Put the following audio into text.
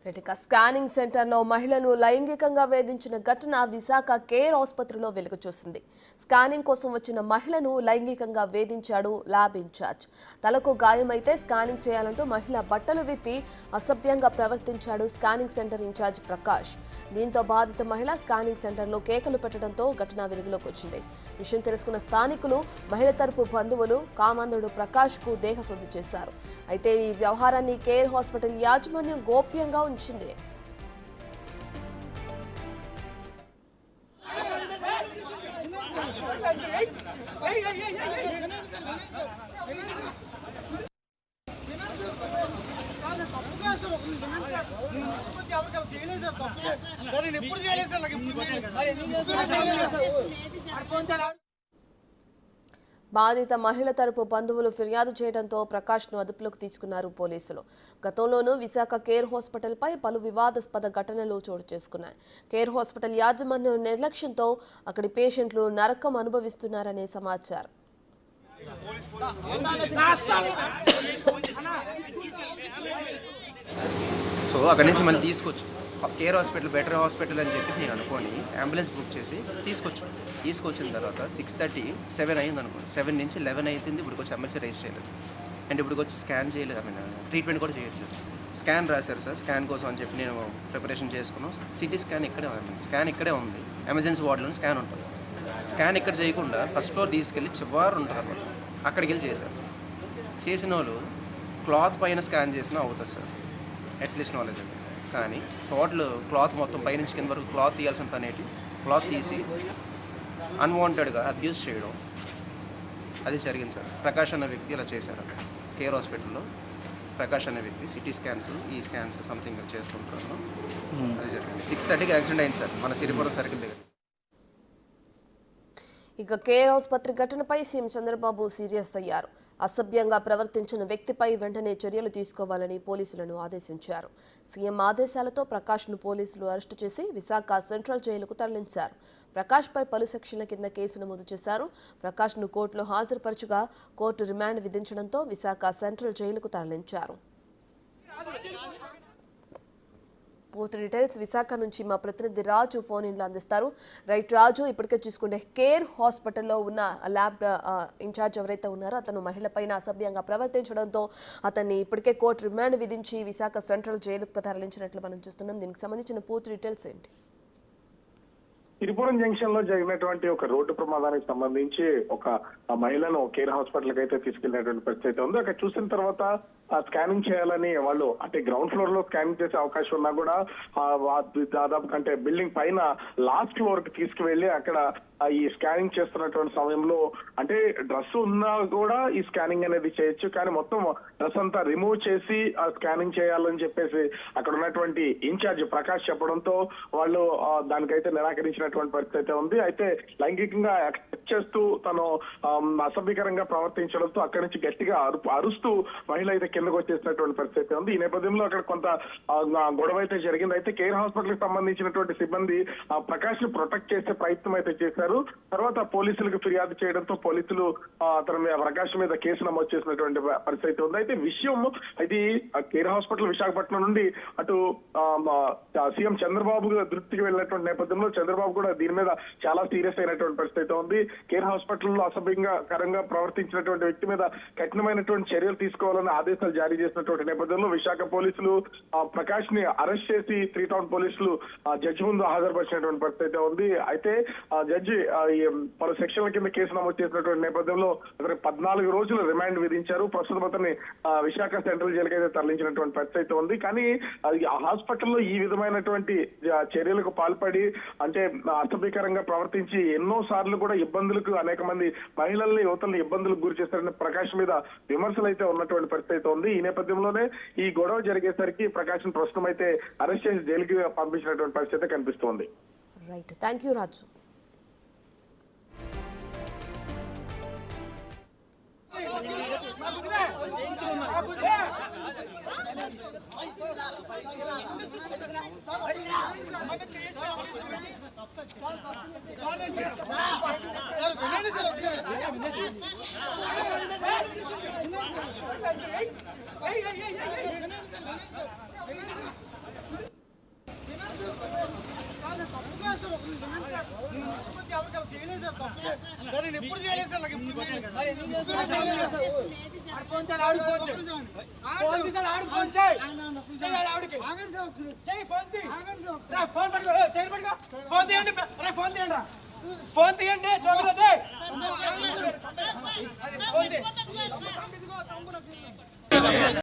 ఇక స్కానింగ్ సెంటర్లో మహిళను లైంగికంగా వేధించిన ఘటన విశాఖ కేర్ ఆసుపత్రిలో వెలుగు చూసింది. స్కానింగ్ కోసం వచ్చిన మహిళను లైంగికంగా వేధించాడు ల్యాబ్ ఇన్ఛార్జ్. తలకు గాయమైతే స్కానింగ్ చేయాలంటూ మహిళ బట్టలు విప్పి అసభ్యంగా ప్రవర్తించాడు స్కానింగ్ సెంటర్ ఇన్ఛార్జ్ ప్రకాష్. దీంతో బాధిత మహిళ స్కానింగ్ సెంటర్లో కేకలు పెట్టడంతో ఘటన వెలుగులోకి వచ్చింది. విషయం తెలుసుకున్న స్థానికులు మహిళ తరపు బంధువులు కామాంధుడు ప్రకాష్కు దేహశుద్ధి చేశారు. అయితే ఈ వ్యవహారాన్ని కేర్ హాస్పిటల్ యాజమాన్యం గోప్యంగా ఉంచింది. బాధిత మహిళ తరపు బంధువులు ఫిర్యాదు చేయడంతో ప్రకాష్ను అదుపులోకి తీసుకున్నారు పోలీసులు. గతంలోనూ విశాఖ కేర్ హాస్పిటల్పై పలు వివాదాస్పద ఘటనలు చోటు చేసుకున్నాయి. కేర్ హాస్పిటల్ యాజమాన్యం నిర్లక్ష్యంతో అక్కడి పేషెంట్లు నరకం అనుభవిస్తున్నారనే సమాచారం. సో అక్కడి నుంచి మళ్ళీ తీసుకొచ్చు కేర్ హాస్పిటల్ బెటర్ హాస్పిటల్ అని చెప్పేసి నేను అనుకోని అంబులెన్స్ బుక్ చేసి తీసుకొచ్చిన తర్వాత 6:30, 7 అయింది అనుకోండి. 7 నుంచి 11 అవుతుంది. ఇప్పుడు వచ్చి ఎమ్మెల్సీ రైజ్ చేయలేదు అండ్ ఇప్పుడు వచ్చి స్కాన్ చేయలేదు. ట్రీట్మెంట్ కూడా చేయట్లేదు. స్కాన్ రాశారు సార్. స్కాన్ కోసం అని చెప్పి నేను ప్రిపరేషన్ చేసుకున్నాను. సిటీ స్కాన్ ఇక్కడే ఉంది. ఎమర్జెన్సీ వార్డులో స్కాన్ ఉంటుంది. స్కాన్ ఇక్కడ చేయకుండా ఫస్ట్ ఫ్లోర్ తీసుకెళ్ళి చివరి ఉంటుంది అన్నమాట. అక్కడికి వెళ్ళి చేశారు. చేసిన వాళ్ళు క్లాత్ పైన స్కాన్ చేసినా అవుతుంది సార్, అట్లీస్ట్ నాలెడ్జ్ అండి. కానీ టోటల్ క్లాత్ మొత్తం పైనుంచి కింద వరకు క్లాత్ తీయాల్సిన పని ఏంటి, క్లాత్ తీసి అన్వాంటెడ్గా అబ్యూస్ చేయడం అది జరిగింది సార్. ప్రకాష్ అనే వ్యక్తి ఇలా చేశారు కేర్ హాస్పిటల్లో. ప్రకాష్ అనే వ్యక్తి సిటీ స్కాన్స్, ఈ స్కాన్స్ సంథింగ్ చేసుకుంటున్నాను. అది జరిగింది. 6:30కి యాక్సిడెంట్ అయింది సార్ మన సిరిపురం సర్కిల్ దగ్గర. ఇక కేర్ ఆసుపత్రి ఘటనపై సీఎం చంద్రబాబు సీరియస్ అయ్యారు. అసభ్యంగా ప్రవర్తించిన వ్యక్తిపై వెంటనే చర్యలు తీసుకోవాలని పోలీసులను ఆదేశించారు. సీఎం ఆదేశాలతో ప్రకాష్ను పోలీసులు అరెస్టు చేసి విశాఖ సెంట్రల్ జైలుకు తరలించారు. ప్రకాష్పై పలు సెక్షన్ల కింద కేసు నమోదు చేశారు. ప్రకాష్ను కోర్టులో హాజరుపరచుగా కోర్టు రిమాండ్ విధించడంతో విశాఖ సెంట్రల్ జైలుకు తరలించారు. పూర్తి డీటెయిల్స్ విశాఖ నుంచి మా ప్రతినిధి రాజు ఫోన్ ఇన్లో అందిస్తారు. రైట్ రాజు, ఇప్పటికే చూసుకుంటే కేర్ హాస్పిటల్లో ఉన్న ల్యాబ్ ఇన్ఛార్జ్ ఎవరైతే ఉన్నారో అతను మహిళపైన అసభ్యంగా ప్రవర్తించడంతో అతన్ని ఇప్పటికే కోర్టు రిమాండ్ విధించి విశాఖ సెంట్రల్ జైలుకు తరలించినట్లు మనం చూస్తున్నాం. దీనికి సంబంధించిన పూర్తి డీటెయిల్స్ ఏంటి? తిరుపురం జంక్షన్ లో జరిగినటువంటి ఒక రోడ్డు ప్రమాదానికి సంబంధించి ఒక మహిళను కేర్ హాస్పిటల్ కి అయితే తీసుకెళ్లినటువంటి పరిస్థితి ఉంది. అక్కడ చూసిన తర్వాత స్కానింగ్ చేయాలని వాళ్ళు అంటే గ్రౌండ్ ఫ్లోర్ లో స్కానింగ్ చేసే అవకాశం ఉన్నా కూడా దాదాపు అంటే బిల్డింగ్ పైన లాస్ట్ ఫ్లోర్ కి తీసుకువెళ్లి అక్కడ ఈ స్కానింగ్ చేస్తున్నటువంటి సమయంలో అంటే డ్రెస్ ఉన్నా కూడా ఈ స్కానింగ్ అనేది చేయొచ్చు, కానీ మొత్తం డ్రెస్ అంతా రిమూవ్ చేసి ఆ స్కానింగ్ చేయాలని చెప్పేసి అక్కడ ఉన్నటువంటి ఇన్ఛార్జ్ ప్రకాష్ చెప్పడంతో వాళ్ళు దానికైతే నిరాకరించినటువంటి పరిస్థితి ఉంది. అయితే లైంగికంగా యాక్సెప్ట్ చేస్తూ తను అసభ్యకరంగా ప్రవర్తించడంతో అక్కడి నుంచి గట్టిగా అరుస్తూ మహిళ అయితే కిందకు వచ్చేసినటువంటి పరిస్థితి ఉంది. ఈ నేపథ్యంలో అక్కడ కొంత గొడవ అయితే జరిగింది. అయితే కేర్ హాస్పిటల్ కి సంబంధించినటువంటి సిబ్బంది ప్రకాష్ ను ప్రొటెక్ట్ చేసే ప్రయత్నం అయితే చేశారు. తర్వాత పోలీసులకు ఫిర్యాదు చేయడంతో పోలీసులు అతని ప్రకాష్ మీద కేసు నమోదు చేసినటువంటి పరిస్థితి ఉంది. అయితే విషయం ఇది కేర్ హాస్పిటల్ విశాఖపట్నం నుండి అటు సీఎం చంద్రబాబు దృష్టికి వెళ్ళినటువంటి నేపథ్యంలో చంద్రబాబు కూడా దీని మీద చాలా సీరియస్ అయినటువంటి పరిస్థితి ఉంది. కేర్ హాస్పిటల్లో అసభ్యంగా ప్రవర్తించినటువంటి వ్యక్తి మీద కఠినమైనటువంటి చర్యలు తీసుకోవాలని ఆదేశాలు జారీ చేసినటువంటి నేపథ్యంలో విశాఖ పోలీసులు ప్రకాష్ ని అరెస్ట్ చేసి 3 టౌన్ పోలీసులు జడ్జి ముందు హాజరుపరిచినటువంటి పరిస్థితి ఉంది. అయితే జడ్జి పలు సెక్షన్ల కింద కేసు నమోదు చేసినటువంటి నేపథ్యంలో అతనికి 14 రోజులు రిమాండ్ విధించారు. ప్రస్తుతం అతన్ని విశాఖ సెంట్రల్ జైలుకి అయితే తరలించినటువంటి పరిస్థితి ఉంది. కానీ ఆ హాస్పిటల్లో ఈ విధమైనటువంటి చర్యలకు పాల్పడి అంటే అసభ్యకరంగా ప్రవర్తించి ఎన్నో సార్లు కూడా ఇబ్బందులకు అనేక మంది మహిళల్ని యువతల్ని ఇబ్బందులకు గురి చేస్తారని ప్రకాష్ మీద విమర్శలు అయితే ఉన్నటువంటి పరిస్థితి ఉంది. ఈ నేపథ్యంలోనే ఈ గొడవ జరిగేసరికి ప్రకాష్ ను ప్రస్తుతం అయితే అరెస్ట్ చేసి జైలుకి పంపించినటువంటి పరిస్థితి కనిపిస్తోంది. Right, thank you Raju. Phone తీయండి